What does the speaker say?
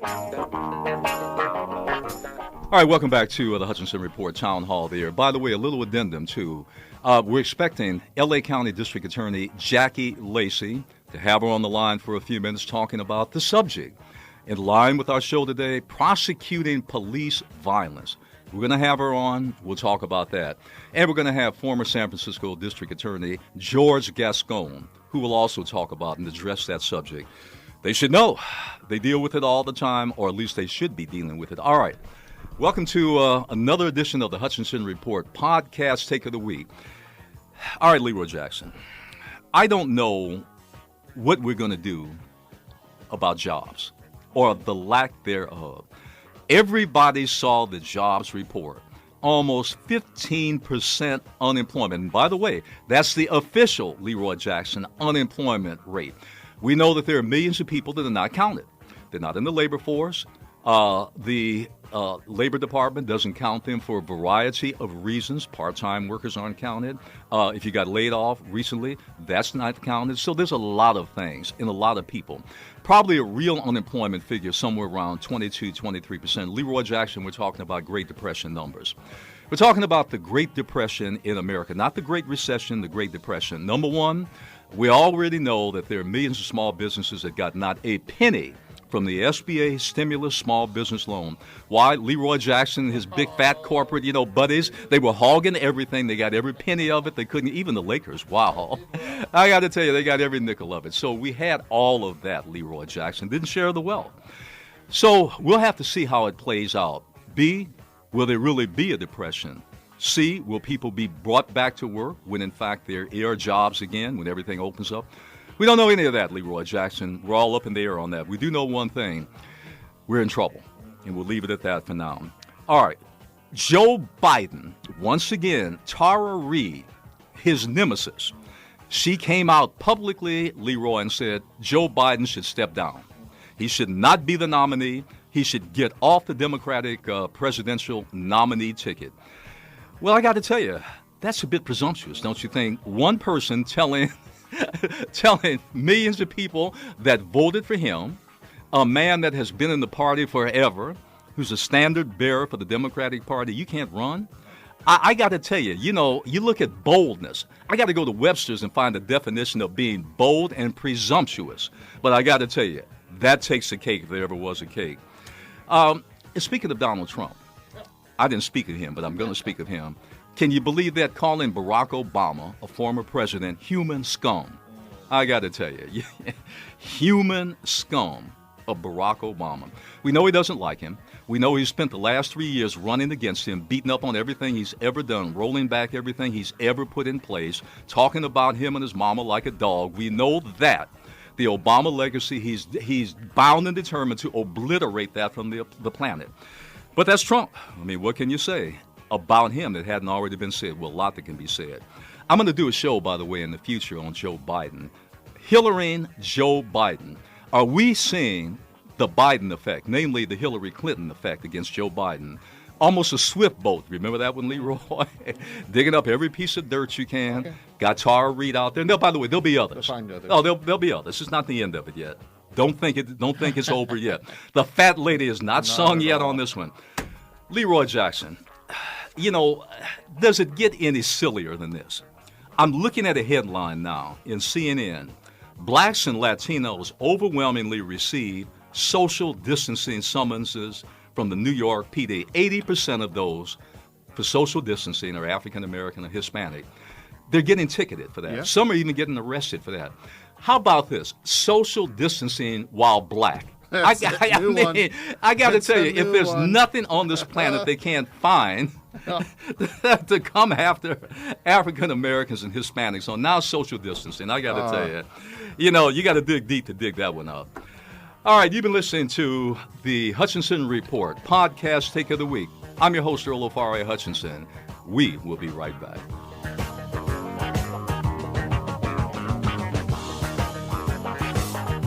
All right, welcome back to the Hutchinson Report Town Hall there. By the way, a little addendum, too. We're expecting L.A. County District Attorney Jackie Lacey to have her on the line for a few minutes talking about the subject. In line with our show today, prosecuting police violence. We're going to have her on. We'll talk about that. And we're going to have former San Francisco District Attorney George Gascon, who will also talk about and address that subject. They should know. They deal with it all the time, or at least they should be dealing with it. All right. Welcome to another edition of the Hutchinson Report podcast take of the week. All right, Leroy Jackson. I don't know what we're going to do about jobs or the lack thereof. Everybody saw the jobs report. Almost 15% unemployment. And by the way, that's the official Leroy Jackson unemployment rate. We know that there are millions of people that are not counted. They're not in the labor force. The Labor Department doesn't count them for a variety of reasons. Part-time workers aren't counted. If you got laid off recently, that's not counted. So there's a lot of things and a lot of people. Probably a real unemployment figure somewhere around 22, 23%. Leroy Jackson, we're talking about Great Depression numbers. We're talking about the Great Depression in America, not the Great Recession, the Great Depression. Number one, we already know that there are millions of small businesses that got not a penny from the SBA stimulus small business loan. Why? Leroy Jackson and his big fat corporate, buddies, they were hogging everything. They got every penny of it. They couldn't, even the Lakers. Wow. I got to tell you, they got every nickel of it. So we had all of that, Leroy Jackson. Didn't share the wealth. So we'll have to see how it plays out. B, will there really be a depression? C, will people be brought back to work when, in fact, there are jobs again, when everything opens up? We don't know any of that, Leroy Jackson. We're all up in the air on that. We do know one thing. We're in trouble, and we'll leave it at that for now. All right. Joe Biden, once again, Tara Reid, his nemesis, she came out publicly, Leroy, and said Joe Biden should step down. He should not be the nominee. He should get off the Democratic presidential nominee ticket. Well, I got to tell you, that's a bit presumptuous, don't you think? One person telling millions of people that voted for him, a man that has been in the party forever, who's a standard bearer for the Democratic Party, you can't run? I got to tell you, you look at boldness. I got to go to Webster's and find the definition of being bold and presumptuous. But I got to tell you, that takes a cake if there ever was a cake. Speaking of Donald Trump, I didn't speak of him, but I'm going to speak of him. Can you believe that, calling Barack Obama, a former president, human scum? I got to tell you, human scum of Barack Obama. We know he doesn't like him. We know he spent the last 3 years running against him, beating up on everything he's ever done, rolling back everything he's ever put in place, talking about him and his mama like a dog. We know that. The Obama legacy, he's bound and determined to obliterate that from the planet. But that's Trump. I mean, what can you say about him that hadn't already been said? Well, a lot that can be said. I'm going to do a show, by the way, in the future on Joe Biden. Hillarying Joe Biden. Are we seeing the Biden effect, namely the Hillary Clinton effect against Joe Biden? Almost a swift boat. Remember that one, Leroy? Digging up every piece of dirt you can. Okay. Got Tara Reid out there. No, by the way, there'll be others. We'll find others. Oh, there'll be others. It's not the end of it yet. Don't think it's over yet. The fat lady is not sung yet on this one. Leroy Jackson, does it get any sillier than this? I'm looking at a headline now in CNN. Blacks and Latinos overwhelmingly receive social distancing summonses from the New York PD. 80% of those for social distancing are African American or Hispanic. They're getting ticketed for that. Yeah. Some are even getting arrested for that. How about this? Social distancing while black. I got to tell you, if there's nothing on this planet they can't find to come after African Americans and Hispanics. So now social distancing, I got to tell you, you got to dig deep to dig that one up. All right, you've been listening to the Hutchinson Report, podcast take of the week. I'm your host, Earl Ofari Hutchinson. We will be right back.